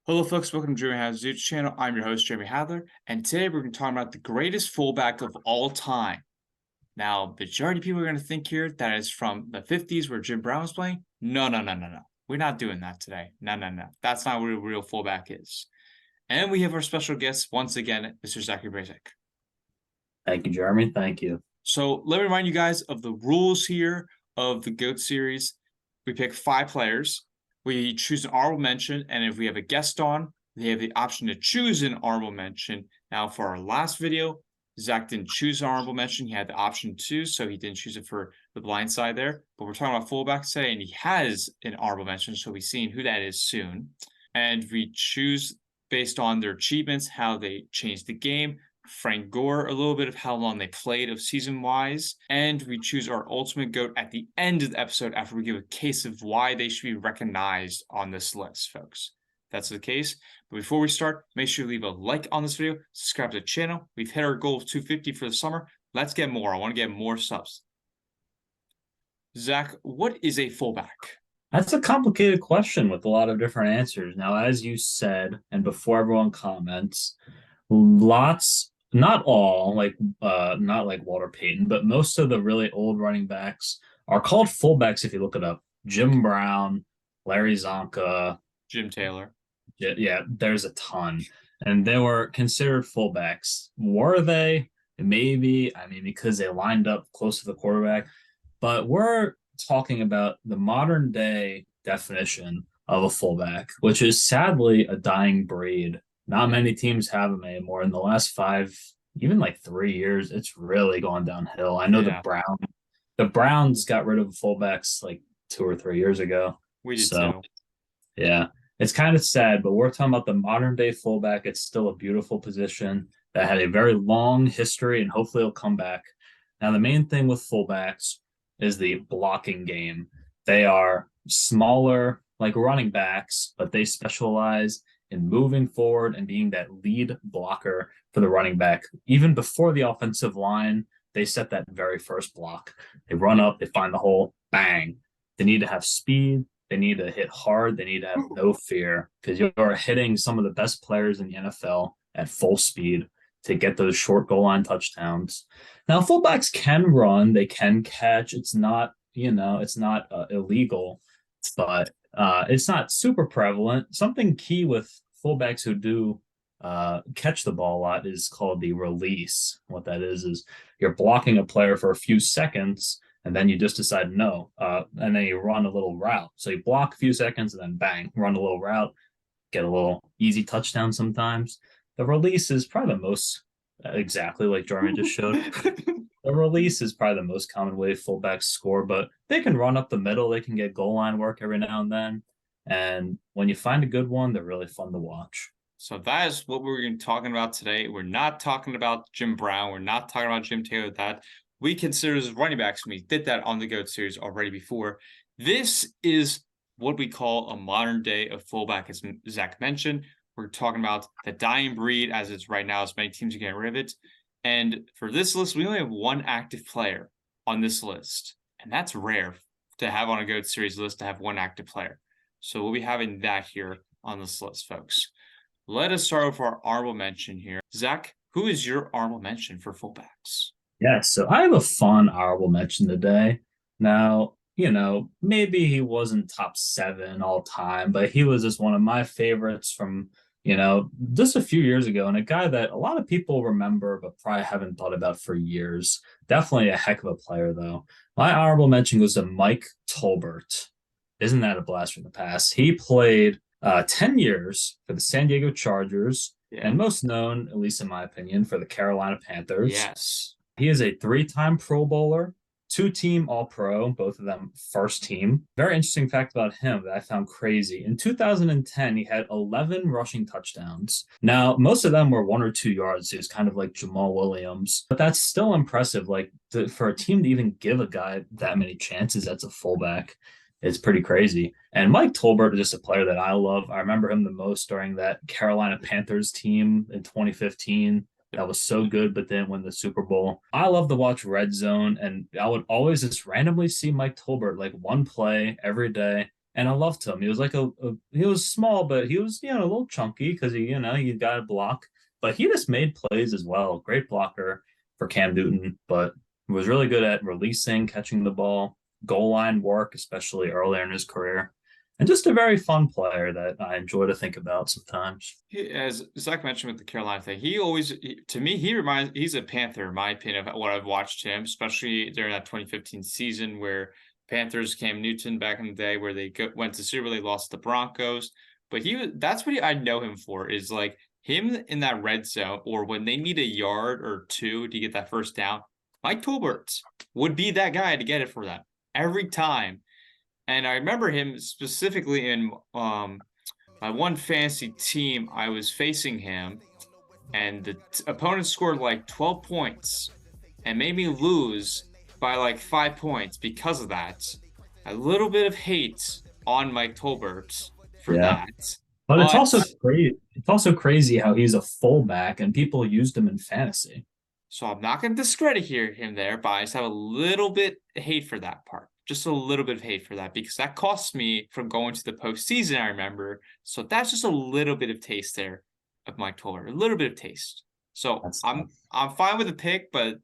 Hello, folks. Welcome to Jeremy Hadler's YouTube channel. I'm your host, Jeremy Hadler, and today we're going to talk about the greatest fullback of all time. Now, majority of people are going to think here that is from the 50s where Jim Brown was playing. No, no, no, no, no. We're not doing that today. No, no, no. That's not what a real fullback is. And we have our special guest once again, Mr. Zachary Brazek. Thank you, Jeremy. Thank you. So let me remind you guys of the rules here of the GOAT series. We pick 5 players. We choose an honorable mention, and if we have a guest on, they have the option to choose an honorable mention. Now, for our last video, Zach didn't choose an honorable mention. He had the option to, so he didn't choose it for the blind side there. But we're talking about fullbacks today, and he has an honorable mention, so we'll be seeing who that is soon. And we choose based on their achievements, how they changed the game, Frank Gore, a little bit of how long they played of season-wise, and we choose our ultimate GOAT at the end of the episode after we give a case of why they should be recognized on this list, folks. That's the case. But before we start, make sure you leave a like on this video, subscribe to the channel. We've hit our goal of 250 for the summer. Let's get more. I want to get more subs. Zach, what is a fullback? That's a complicated question with a lot of different answers. Now, as you said, and before everyone comments, lots, not all, not like Walter Payton, but most of the really old running backs are called fullbacks if you look it up. Jim Brown, Larry Zonka, Jim Taylor. Yeah, there's a ton. And they were considered fullbacks. Were they? Maybe. I mean, because they lined up close to the quarterback. But we're talking about the modern day definition of a fullback, which is sadly a dying breed. Not many teams have them anymore. In the last 5, even like 3 years, it's really gone downhill. I know the Browns got rid of fullbacks like 2 or 3 years ago. We did So too. yeah, it's kind of sad, but we're talking about the modern day fullback. It's still a beautiful position that had a very long history, and hopefully it'll come back. Now, the main thing with fullbacks is the blocking game. They are smaller, like running backs, but they specialize in moving forward and being that lead blocker for the running back. Even before the offensive line, they set that very first block. They run up, they find the hole, bang. They need to have speed. They need to hit hard. They need to have no fear because you're hitting some of the best players in the NFL at full speed to get those short goal line touchdowns. Now, fullbacks can run, they can catch. It's not, it's not illegal, but it's not super prevalent. Something key with fullbacks who do catch the ball a lot is called the release. What that is you're blocking a player for a few seconds, and then you just decide no, and then you run a little route. So you block a few seconds, and then bang, run a little route, get a little easy touchdown sometimes. The release is probably the most, exactly like Jordan just showed. The release is probably the most common way fullbacks score, but they can run up the middle. They can get goal line work every now and then. And when you find a good one, they're really fun to watch. So that is what we're going to be talking about today. We're not talking about Jim Brown. We're not talking about Jim Taylor. That we consider as running backs. We did that on the GOAT series already before. This is what we call a modern day of fullback, as Zach mentioned. We're talking about the dying breed as it's right now, as many teams are getting rid of it. And for this list, we only have one active player on this list. And that's rare to have on a GOAT series list to have one active player. So we'll be having that here on this list, folks. Let us start with our honorable mention here. Zach, who is your honorable mention for fullbacks? Yeah, so I have a fun honorable mention today. Now, maybe he wasn't top 7 all time, but he was just one of my favorites from, just a few years ago, and a guy that a lot of people remember, but probably haven't thought about for years. Definitely a heck of a player, though. My honorable mention goes to Mike Tolbert. Isn't that a blast from the past? He played 10 years for the San Diego Chargers, and most known, at least in my opinion, for the Carolina Panthers. Yes. He is a 3-time Pro Bowler, 2-team All-Pro, both of them first team. Very interesting fact about him that I found crazy. In 2010, he had 11 rushing touchdowns. Now, most of them were 1 or 2 yards. He was kind of like Jamal Williams, but that's still impressive. For a team to even give a guy that many chances, that's a fullback. It's pretty crazy. And Mike Tolbert is just a player that I love. I remember him the most during that Carolina Panthers team in 2015. That was so good, but then win the Super Bowl. I love to watch Red Zone, and I would always just randomly see Mike Tolbert like one play every day, and I loved him. He was like he was small, but he was, a little chunky because he got a block, but he just made plays as well. Great blocker for Cam Newton, but was really good at releasing, catching the ball, goal line work, especially earlier in his career. And just a very fun player that I enjoy to think about sometimes. As Zach mentioned with the Carolina thing, to me, he's a Panther, in my opinion, of what I've watched him, especially during that 2015 season where Panthers Cam Newton back in the day, where went to Super Bowl, they lost to the Broncos. But that's what I know him for, is like him in that red zone, or when they need a yard or two to get that first down. Mike Tolbert would be that guy to get it for them every time. And I remember him specifically in my one fantasy team. I was facing him, and the opponent scored like 12 points and made me lose by like 5 points because of that. A little bit of hate on Mike Tolbert for Yeah. that. But it's But also crazy. It's also crazy how he's a fullback and people used him in fantasy. so I'm not going to discredit him there, but I just have a little bit of hate for that part. Just a little bit of hate for that, because that cost me from going to the postseason, I remember. So that's just a little bit of taste there of Mike Toller, a little bit of taste. So That's tough. I'm fine with the pick, but a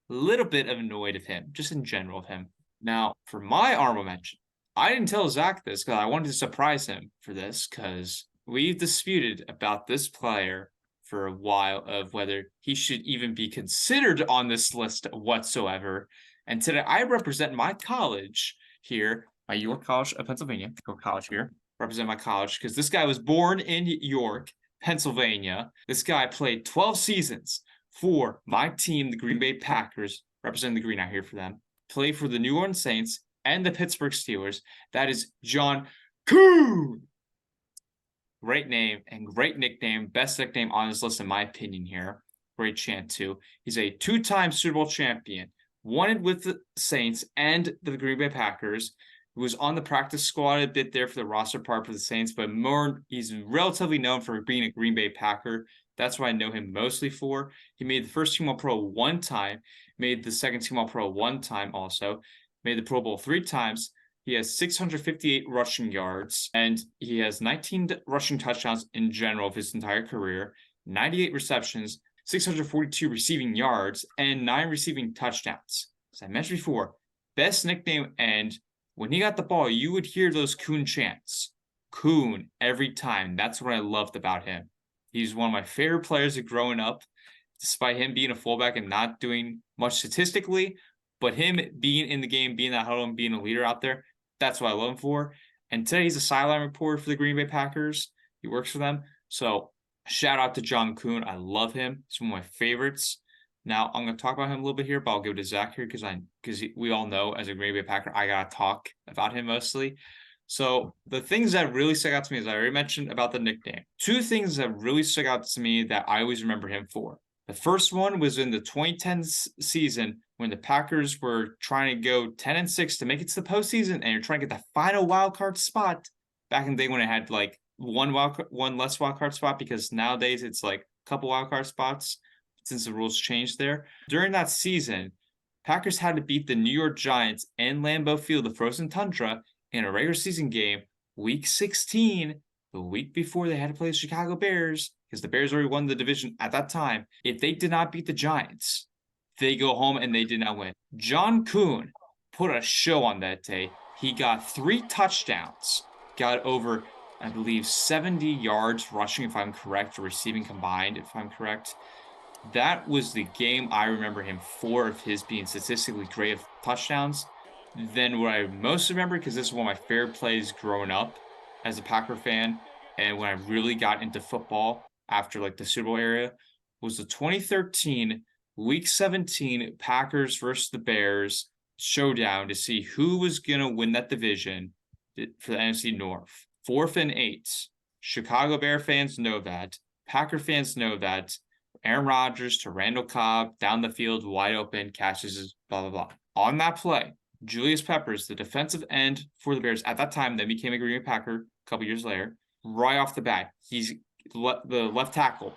little bit of annoyed of him, just in general of him. Now, for my honorable mention, I didn't tell Zach this because I wanted to surprise him for this, because we've disputed about this player for a while of whether he should even be considered on this list whatsoever. And today I represent my college here, my York College of Pennsylvania, York College here, represent my college, because this guy was born in York, Pennsylvania. This guy played 12 seasons for my team, the Green Bay Packers, representing the green out here for them, played for the New Orleans Saints and the Pittsburgh Steelers. That is John Kuhn. Great name and great nickname. Best nickname on this list, in my opinion, here. Great chant, too. He's a two-time Super Bowl champion, won it with the Saints and the Green Bay Packers. He was on the practice squad a bit there for the roster part for the Saints, but he's relatively known for being a Green Bay Packer. That's what I know him mostly for. He made the first team All-Pro one time, made the second team All-Pro one time also, made the Pro Bowl 3 times. He has 658 rushing yards, and he has 19 rushing touchdowns in general of his entire career, 98 receptions, 642 receiving yards, and 9 receiving touchdowns. As I mentioned before, best nickname, and when he got the ball, you would hear those Coon chants. Coon every time. That's what I loved about him. He's one of my favorite players of growing up, despite him being a fullback and not doing much statistically, but him being in the game, being that huddle, and being a leader out there, that's what I love him for. And today he's a sideline reporter for the Green Bay Packers. He works for them. So shout out to John Kuhn. I love him. He's one of my favorites. Now I'm going to talk about him a little bit here, but I'll give it to Zach here because we all know, as a Green Bay Packer, I got to talk about him mostly. So the things that really stuck out to me, as I already mentioned about the nickname, 2 things that really stuck out to me that I always remember him for. The first one was in the 2010 season when the Packers were trying to go 10-6 to make it to the postseason, and you're trying to get the final wild card spot. Back in the day when it had like one less wild card spot, because nowadays it's like a couple wild card spots since the rules changed there. During that season, Packers had to beat the New York Giants in Lambeau Field, the frozen tundra, in a regular season game, week 16, the week before they had to play the Chicago Bears, because the Bears already won the division at that time. If they did not beat the Giants, they go home and they did not win. John Kuhn put a show on that day. He got 3 touchdowns, got over, I believe, 70 yards rushing, if I'm correct, or receiving combined, if I'm correct. That was the game I remember him for, of his being statistically great of touchdowns. Then what I most remember, because this is one of my favorite plays growing up as a Packer fan, and when I really got into football after like the Super Bowl era, was the 2013 Week 17 Packers versus the Bears showdown to see who was going to win that division for the NFC North. 4th and 8. Chicago Bear fans know that. Packer fans know that. Aaron Rodgers to Randall Cobb, down the field, wide open, catches, blah, blah, blah. On that play, Julius Peppers, the defensive end for the Bears at that time, then became a Green Bay Packer a couple years later, right off the bat, the left tackle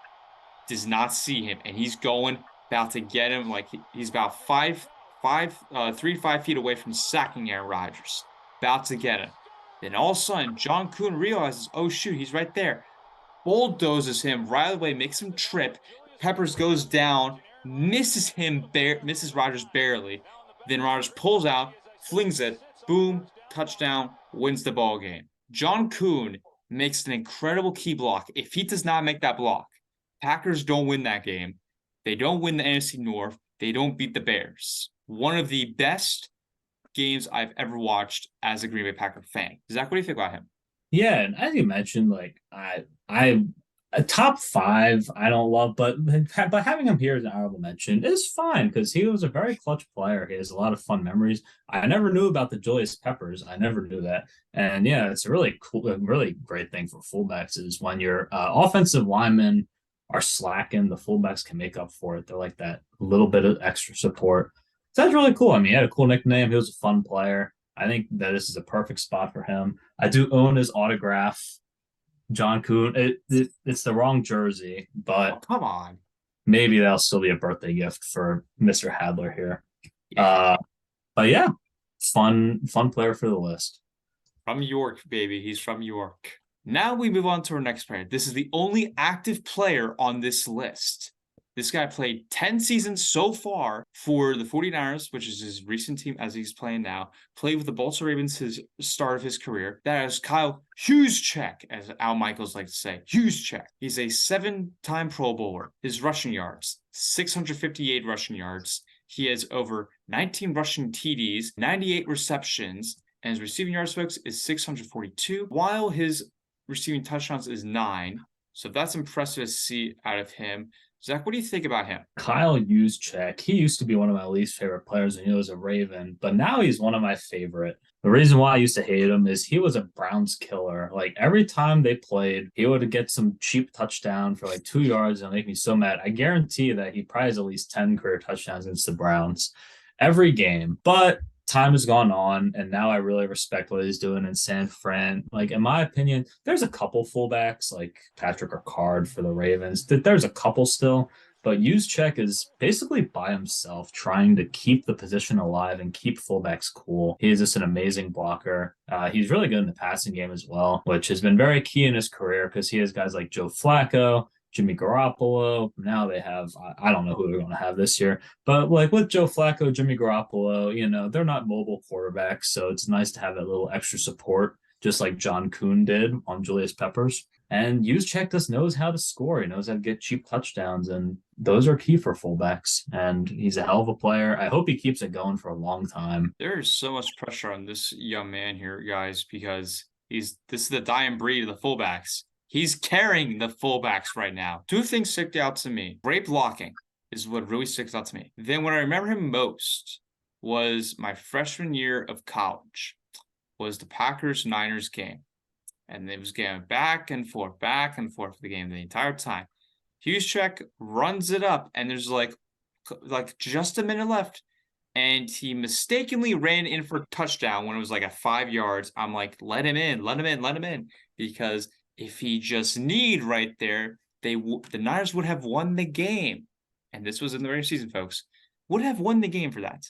does not see him, and he's going about to get him. Like, he's about 3 to 5 feet away from sacking Aaron Rodgers. About to get him. Then all of a sudden, John Kuhn realizes, oh shoot, he's right there. Bulldozes him right away, makes him trip. Peppers goes down, misses Rogers barely. Then Rogers pulls out, flings it, boom, touchdown, wins the ball game. John Kuhn makes an incredible key block. If he does not make that block, Packers don't win that game. They don't win the NFC North. They don't beat the Bears. One of the best games I've ever watched as a Green Bay Packer fan. Zach, what do you think about him? Yeah, and as you mentioned, like I a top five I don't love, but having him here as an honorable mention is fine because he was a very clutch player. He has a lot of fun memories. I never knew about the Julius Peppers. I never knew that. And yeah, it's a really cool, a really great thing for fullbacks is when your offensive linemen are slacking, the fullbacks can make up for it. They're like that little bit of extra support. So that's really cool. I mean, he had a cool nickname. He was a fun player. I think that this is a perfect spot for him. I do own his autograph, John Kuhn. It's the wrong jersey, Oh, but come on. maybe that'll still be a birthday gift for Mr. Hadler here. Yeah. Uh, but yeah, fun player for the list. From York, baby. He's from York. Now we move on to our next player. This is the only active player on this list. This guy played 10 seasons so far for the 49ers, which is his recent team as he's playing now. Played with the Baltimore Ravens his start of his career. That is Kyle Juszczyk, as Al Michaels likes to say. Juszczyk. He's a 7-time Pro Bowler. His rushing yards, 658 rushing yards. He has over 19 rushing TDs, 98 receptions, and his receiving yards, folks, is 642, while his receiving touchdowns is 9. So that's impressive to see out of him. Zach, what do you think about him? Kyle Juszczyk. He used to be one of my least favorite players when he was a Raven, but now he's one of my favorite. The reason why I used to hate him is he was a Browns killer. Like every time they played, he would get some cheap touchdown for like 2 yards and make me so mad. I guarantee that he probably has at least 10 career touchdowns against the Browns every game. But time has gone on, and now I really respect what he's doing in San Fran. Like, in my opinion, there's a couple fullbacks like Patrick Ricard for the Ravens. There's a couple still, but Juszczyk is basically by himself trying to keep the position alive and keep fullbacks cool. He is just an amazing blocker. He's really good in the passing game as well, which has been very key in his career because he has guys like Joe Flacco, Jimmy Garoppolo. Now they have, I don't know who they're going to have this year, but like with Joe Flacco, Jimmy Garoppolo, they're not mobile quarterbacks. So it's nice to have that little extra support, just like John Kuhn did on Julius Peppers. And Juszczyk just knows how to score. He knows how to get cheap touchdowns, and those are key for fullbacks. And he's a hell of a player. I hope he keeps it going for a long time. There is so much pressure on this young man here, guys, because this is the dying breed of the fullbacks. He's carrying the fullbacks right now. Two things stick out to me. Great blocking is what really sticks out to me. Then what I remember him most was my freshman year of college, was the Packers-Niners game. And it was going back and forth for the game the entire time. Juszczyk runs it up, and there's like just a minute left, and he mistakenly ran in for a touchdown when it was like at 5 yards. I'm like, let him in, because if he just kneed right there, the Niners would have won the game. And this was in the regular season, folks. Would have won the game for that.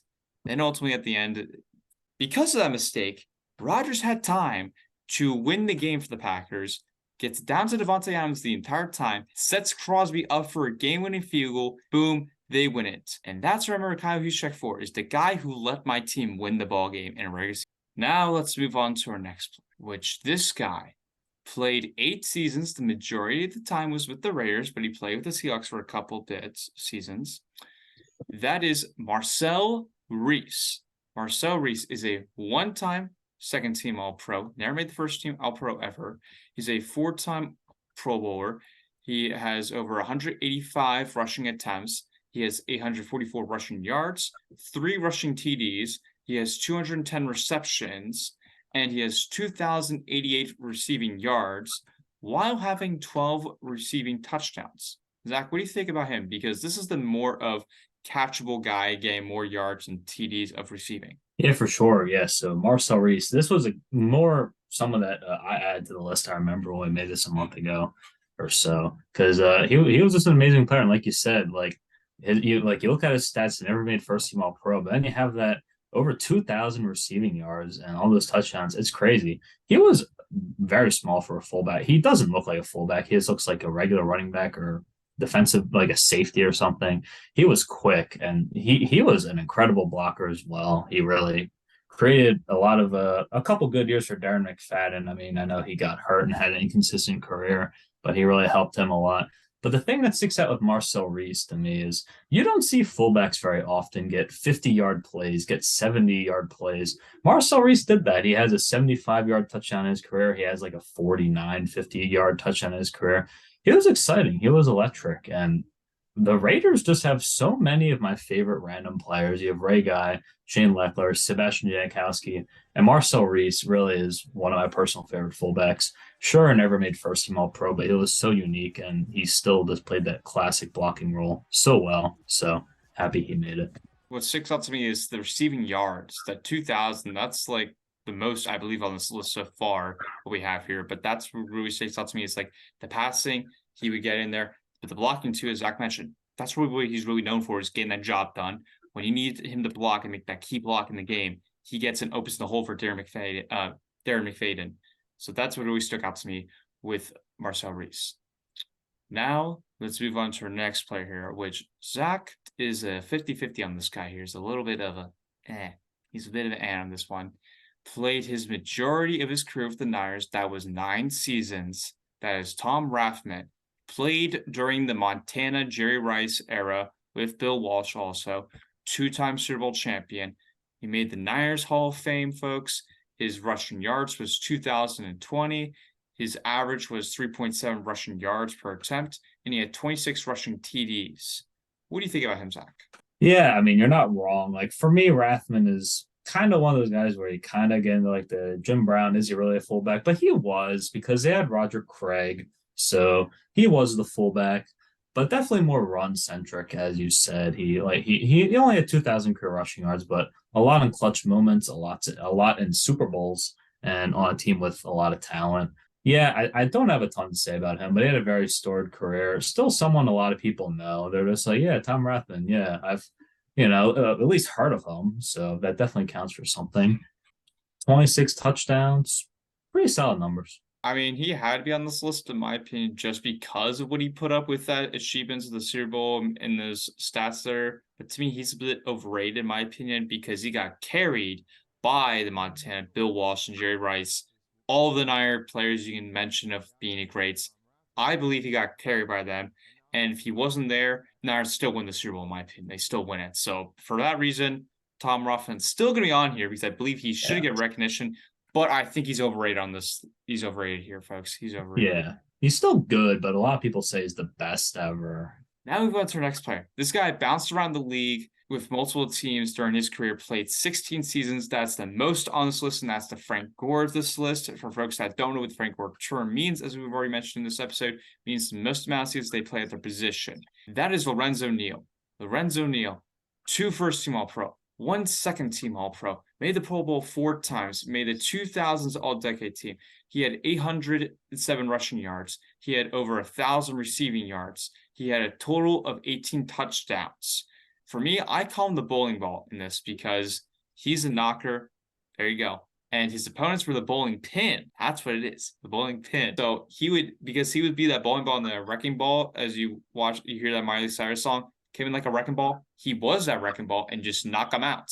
And ultimately at the end, because of that mistake, Rodgers had time to win the game for the Packers, gets down to Devontae Adams the entire time, sets Crosby up for a game-winning field goal, boom, they win it. And that's what I remember Kyle Juszczyk for, is the guy who let my team win the ball game in a regular season. Now let's move on to our next player, which this guy played 8 seasons. The majority of the time was with the Raiders, but he played with the Seahawks for a couple seasons. That is Marcel Reese. Marcel Reese is a one-time second-team All-Pro. Never made the first-team All-Pro ever. He's a 4-time Pro Bowler. He has over 185 rushing attempts. He has 844 rushing yards, 3 rushing TDs. He has 210 receptions, and he has 2,088 receiving yards while having 12 receiving touchdowns. Zach, what do you think about him? Because this is the more of catchable guy getting more yards and TDs of receiving. Yeah, for sure. Yeah. So Marcel Reese, this was more someone that I added to the list. I remember when we made this a month ago or so, because he was just an amazing player. And like you said, you look at his stats, he never made first team All Pro, but then you have that over 2,000 receiving yards and all those touchdowns. It's crazy. He was very small for a fullback. He doesn't look like a fullback. He just looks like a regular running back or defensive, like a safety or something. He was quick and he was an incredible blocker as well. He really created a lot of a couple good years for Darren McFadden. I mean, I know he got hurt and had an inconsistent career, but he really helped him a lot. But the thing that sticks out with Marcel Reese to me is you don't see fullbacks very often get 50-yard plays, get 70-yard plays. Marcel Reese did that. He has a 75-yard touchdown in his career. He has like a 49, 50-yard touchdown in his career. He was exciting. He was electric. And the Raiders just have so many of my favorite random players. You have Ray Guy, Shane Leckler, Sebastian Janikowski, and Marcel Reese really is one of my personal favorite fullbacks. Sure, never made first team All Pro, but it was so unique, and he still just played that classic blocking role so well. So happy he made it. What sticks out to me is the receiving yards. That 2,000, that's like the most, I believe, on this list so far, what we have here. But that's what really sticks out to me. It's like the passing, he would get in there. But the blocking, too, as Zach mentioned, that's really what he's really known for, is getting that job done. When you need him to block and make that key block in the game, he gets an opens the hole for Darren McFadden. So that's what really stuck out to me with Marcel Reese. Now, let's move on to our next player here, which Zach is a 50-50 on this guy here. He's a little bit of He's a bit of an on this one. Played his majority of his career with the Niners. That was 9 seasons. That is Tom Rathman. Played during the Montana Jerry Rice era with Bill Walsh also. 2-time Super Bowl champion. He made the Niners Hall of Fame, folks. His rushing yards was 2,020. His average was 3.7 rushing yards per attempt, and he had 26 rushing TDs. What do you think about him, Zach? Yeah, I mean, you're not wrong. Like for me, Rathman is kind of one of those guys where you kind of get into like the Jim Brown, is he really a fullback? But he was, because they had Roger Craig. So he was the fullback, but definitely more run centric, as you said. He only had 2,000 career rushing yards, but a lot in clutch moments, a lot in Super Bowls, and on a team with a lot of talent. Yeah, I don't have a ton to say about him, but he had a very storied career. Still someone a lot of people know. They're just like, yeah, Tom Rathman. Yeah, I've, at least heard of him. So that definitely counts for something. 26 touchdowns, pretty solid numbers. I mean, he had to be on this list, in my opinion, just because of what he put up with that achievements of the Super Bowl and those stats there. But to me, he's a bit overrated, in my opinion, because he got carried by the Montana, Bill Walsh, and Jerry Rice. All of the Niner players you can mention of being greats. I believe he got carried by them. And if he wasn't there, Niners still win the Super Bowl, in my opinion. They still win it. So for that reason, Tom Rathman's still going to be on here because I believe he should get recognition. But I think he's overrated on this. He's overrated here, folks. He's overrated. Yeah, he's still good, but a lot of people say he's the best ever. Now we move on to our next player. This guy bounced around the league with multiple teams during his career, played 16 seasons. That's the most on this list, and that's the Frank Gore of this list. For folks that don't know what the Frank Gore term means, as we've already mentioned in this episode, means the most amount of seasons they play at their position. That is Lorenzo Neal. Lorenzo Neal, 2 first-team All-Pro, 1 second-team All-Pro, made the Pro Bowl 4 times, made the 2000s All-Decade team. He had 807 rushing yards. He had over 1,000 receiving yards. He had a total of 18 touchdowns. For me, I call him the bowling ball in this because he's a knocker. There you go. And his opponents were the bowling pin. That's what it is, the bowling pin. So he would be that bowling ball in the wrecking ball. As you hear that Miley Cyrus song, came in like a wrecking ball. He was that wrecking ball and just knock them out.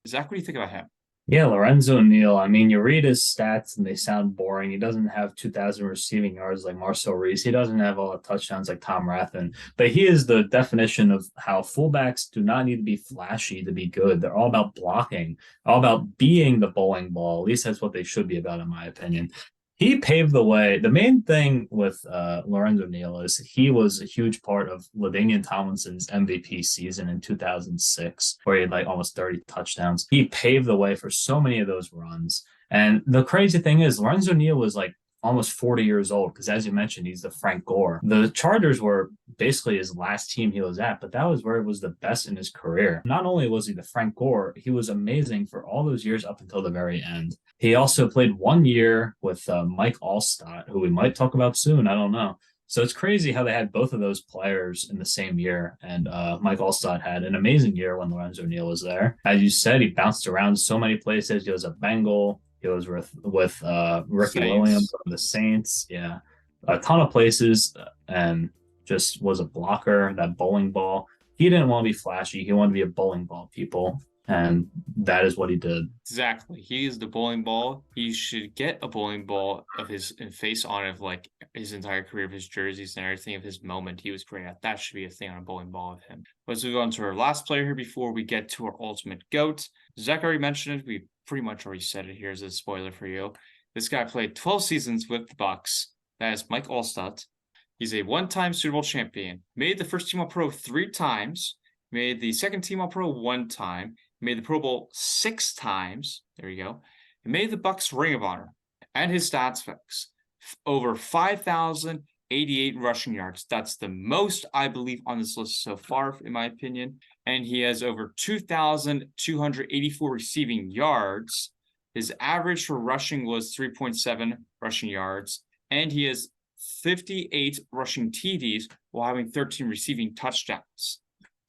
Zach, what do you think about him? Yeah, Lorenzo Neal. I mean, you read his stats and they sound boring. He doesn't have 2,000 receiving yards like Marcel Reese. He doesn't have all the touchdowns like Tom Rathman. But he is the definition of how fullbacks do not need to be flashy to be good. They're all about blocking, all about being the bowling ball. At least that's what they should be about, in my opinion. He paved the way. The main thing with Lorenzo Neal is he was a huge part of LaDainian Tomlinson's MVP season in 2006, where he had like almost 30 touchdowns. He paved the way for so many of those runs. And the crazy thing is, Lorenzo Neal was like almost 40 years old because, as you mentioned, he's the Frank Gore. The Chargers were basically his last team he was at, but that was where he was the best in his career. Not only was he the Frank Gore, he was amazing for all those years up until the very end. He also played 1 year with Mike Allstott, who we might talk about soon. I don't know. So it's crazy how they had both of those players in the same year. And Mike Allstott had an amazing year when Lorenzo Neal was there. As you said, he bounced around so many places. He was a Bengal. He was with Ricky Williams Saints. on the Saints. Yeah, a ton of places, and just was a blocker. That bowling ball. He didn't want to be flashy. He wanted to be a bowling ball, people, and that is what he did. Exactly. He is the bowling ball. He should get a bowling ball of his and face on of like his entire career of his jerseys and everything of his moment he was great at. That should be a thing on a bowling ball of him. Let's move on to our last player here before we get to our ultimate GOAT. Zach already mentioned it. We pretty much already said it here as a spoiler for you. This guy played 12 seasons with the Bucks. That is Mike Allstott. He's a one-time Super Bowl champion. Made the first team All-Pro 3 times. Made the second team All-Pro 1 time. Made the Pro Bowl 6 times. There you go. He made the Bucks Ring of Honor. And his stats facts. Over 5,088 rushing yards. That's the most, I believe, on this list so far, in my opinion. And he has over 2,284 receiving yards. His average for rushing was 3.7 rushing yards. And he has 58 rushing TDs while having 13 receiving touchdowns.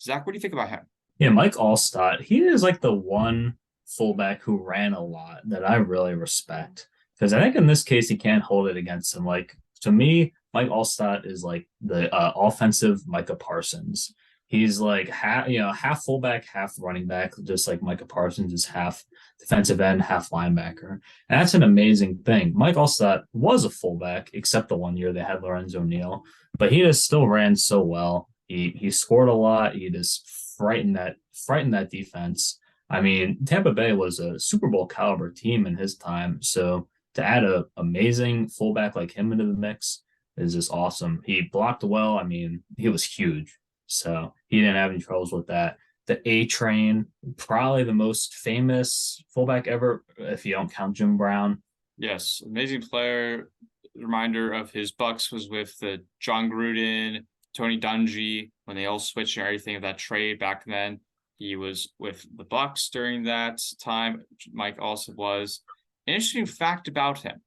Zach, what do you think about him? Yeah, Mike Allstott, he is like the one fullback who ran a lot that I really respect. Because I think in this case, he can't hold it against him. Like, to me, Mike Allstott is like the offensive Micah Parsons. He's like half fullback, half running back, just like Micah Parsons is half defensive end, half linebacker. And that's an amazing thing. Mike Allstott was a fullback, except the one year they had Lorenzo Neal, but he just still ran so well. He scored a lot. He just frightened that defense. I mean, Tampa Bay was a Super Bowl caliber team in his time. So to add a amazing fullback like him into the mix is just awesome. He blocked well. I mean, he was huge. So he didn't have any troubles with that. The A Train, probably the most famous fullback ever, if you don't count Jim Brown. Yes, amazing player. Reminder of his Bucks was with the John Gruden, Tony Dungy, when they all switched and everything of that trade back then. He was with the Bucks during that time. Mike also was. An interesting fact about him: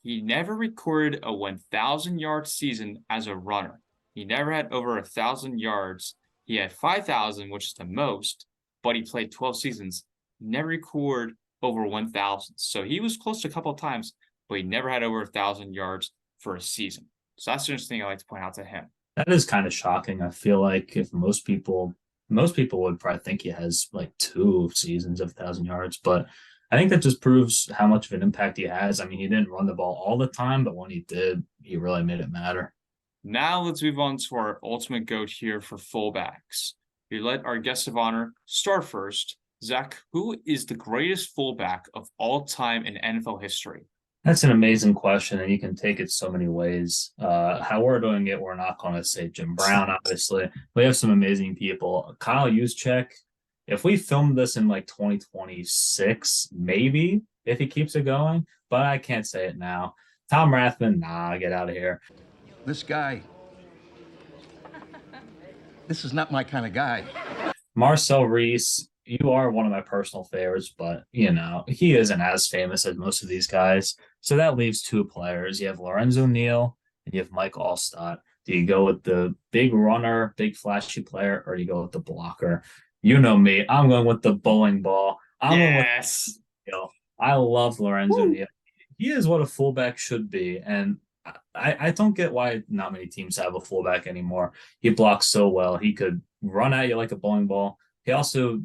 he never recorded a 1,000-yard season as a runner. He never had over 1,000 yards. He had 5,000, which is the most, but he played 12 seasons. Never recorded over 1,000. So he was close to a couple of times, but he never had over 1,000 yards for a season. So that's the interesting thing I like to point out to him. That is kind of shocking. I feel like if most people would probably think he has like 2 seasons of 1,000 yards, but I think that just proves how much of an impact he has. I mean, he didn't run the ball all the time, but when he did, he really made it matter. Now let's move on to our ultimate GOAT here for fullbacks. We let our guest of honor start first. Zach, who is the greatest fullback of all time in NFL history? That's an amazing question, and you can take it so many ways. How we're doing it, we're not going to say Jim Brown, obviously. We have some amazing people. Kyle Juszczyk, if we filmed this in like 2026, maybe, if he keeps it going, but I can't say it now. Tom Rathman, nah, get out of here. This guy, this is not my kind of guy. Marcel Reese, you are one of my personal favorites, but he isn't as famous as most of these guys. So that leaves 2 players. You have Lorenzo Neal and you have Mike Allstott. Do you go with the big runner, big flashy player, or do you go with the blocker? You know me. I'm going with the bowling ball. I'm going with Neal. I love Lorenzo Neal. He is what a fullback should be. And I don't get why not many teams have a fullback anymore. He blocks so well. He could run at you like a bowling ball. He also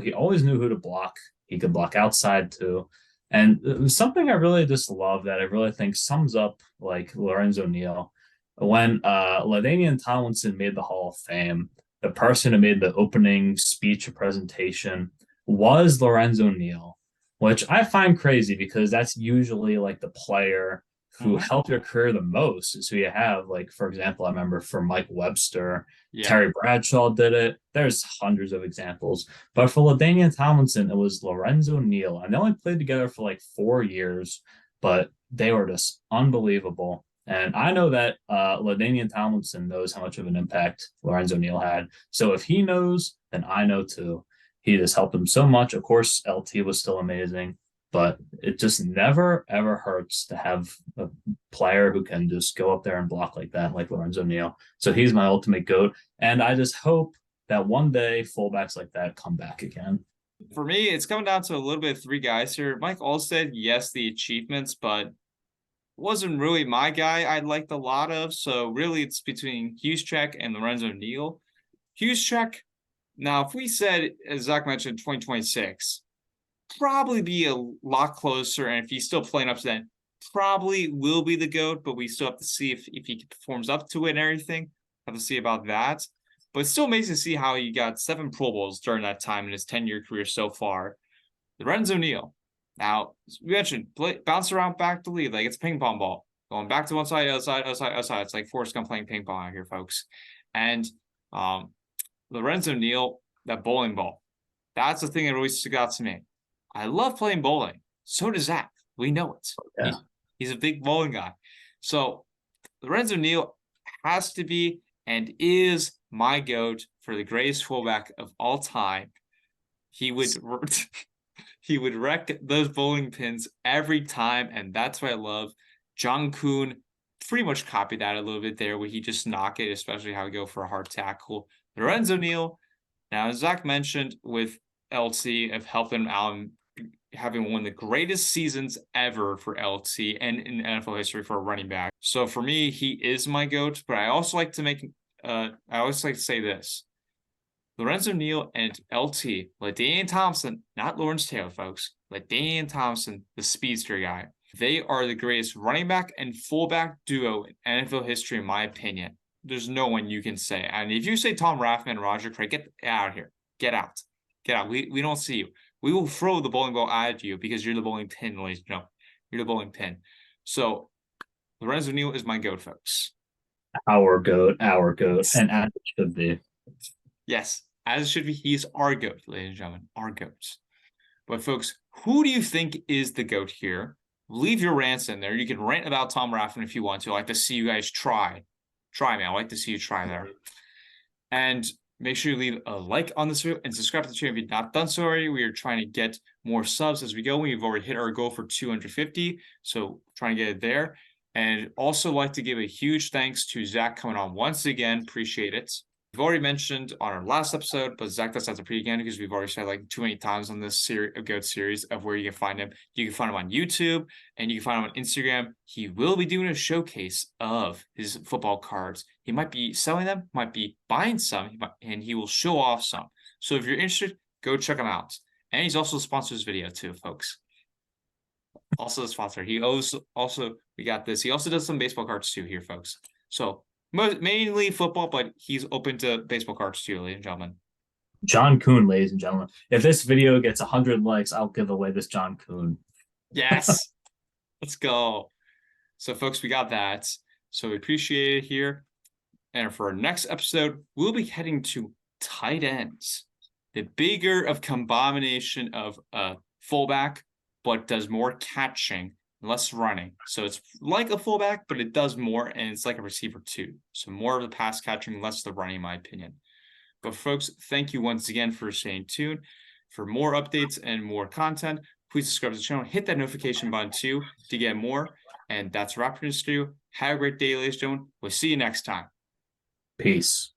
he always knew who to block. He could block outside too. And something I really just love that I really think sums up like Lorenzo Neal. When LaDainian Tomlinson made the Hall of Fame, the person who made the opening speech or presentation was Lorenzo Neal, which I find crazy because that's usually like the player who helped your career the most is who you have. Like, for example, I remember for Mike Webster, Terry Bradshaw did it. There's hundreds of examples. But for LaDainian Tomlinson, it was Lorenzo Neal. And they only played together for like 4 years, but they were just unbelievable. And I know that LaDainian Tomlinson knows how much of an impact Lorenzo Neal had. So if he knows, then I know too. He just helped him so much. Of course, LT was still amazing. but it just never ever hurts to have a player who can just go up there and block like that, like Lorenzo Neal. So he's my ultimate GOAT. And I just hope that one day fullbacks like that come back again. For me, it's coming down to a little bit of three guys here. Mike Alstead, yes, the achievements, but wasn't really my guy I liked a lot of. So really it's between Juszczyk and Lorenzo Neal. Juszczyk, now if we said, as Zach mentioned, 2026, probably be a lot closer. And if he's still playing up to that, probably will be the GOAT, but we still have to see if he performs up to it and everything. Have to see about that. But it's still amazing to see how he got 7 Pro Bowls during that time in his 10-year career so far. Lorenzo Neal. Now, we mentioned, bounce around back to lead like it's a ping pong ball. Going back to one side, other side, other side, other side. It's like Forrest Gump playing ping pong out here, folks. And Lorenzo Neal, that bowling ball. That's the thing that always stuck out to me. I love playing bowling. So does Zach. We know it. Yeah. He's a big bowling guy. So Lorenzo Neal has to be and is my GOAT for the greatest fullback of all time. He would he would wreck those bowling pins every time, and that's what I love. John Kuhn pretty much copied that a little bit there, where he just knock it, especially how he go for a hard tackle. Lorenzo Neal, now as Zach mentioned, with LT of helping Allen having one of the greatest seasons ever for LT and in NFL history for a running back. So for me, he is my GOAT, but I also like to make I always like to say this. Lorenzo Neal and LT, LaDainian Thompson, not Lawrence Taylor, folks. LaDainian Thompson, the speedster guy. They are the greatest running back and fullback duo in NFL history, in my opinion. There's no one you can say. And if you say Tom Rathman and Roger Craig, get out of here. Get out. Get out. We don't see you. We will throw the bowling ball at you because you're the bowling pin, ladies and gentlemen. You're the bowling pin. So Lorenzo Neal is my GOAT, folks. Our GOAT, and as it should be. Yes, as it should be. He's our GOAT, ladies and gentlemen. Our GOAT. But folks, who do you think is the GOAT here? Leave your rants in there. You can rant about Tom Rathman if you want to. I like to see you guys try. Try, man. I like to see you try there. And make sure you leave a like on this video and subscribe to the channel if you've not done so already. We are trying to get more subs as we go. We've already hit our goal for 250, so trying to get it there. And also like to give a huge thanks to Zach coming on once again. Appreciate it. We've already mentioned on our last episode, but Zach does have to repeat again because we've already said like too many times on this series of GOAT series of where you can find him. You can find him on YouTube and you can find him on Instagram. He will be doing a showcase of his football cards. He might be selling them, might be buying some, and he will show off some. So if you're interested, go check him out. And he's also sponsored this video too, folks. Also the sponsor. He also we got this. He also does some baseball cards too here, folks. So mainly football, but he's open to baseball cards too, ladies and gentlemen. John Kuhn, ladies and gentlemen. If this video gets 100 likes, I'll give away this John Kuhn. Yes. Let's go. So, folks, we got that. So we appreciate it here. And for our next episode, we'll be heading to tight ends. The bigger of combination of a fullback, but does more catching, less running. So it's like a fullback, but it does more, and it's like a receiver too. So more of the pass catching, less the running, in my opinion. But folks, thank you once again for staying tuned. For more updates and more content, please subscribe to the channel. Hit that notification button too to get more. And that's a wrap for this video. Have a great day, ladies and gentlemen. We'll see you next time. Peace.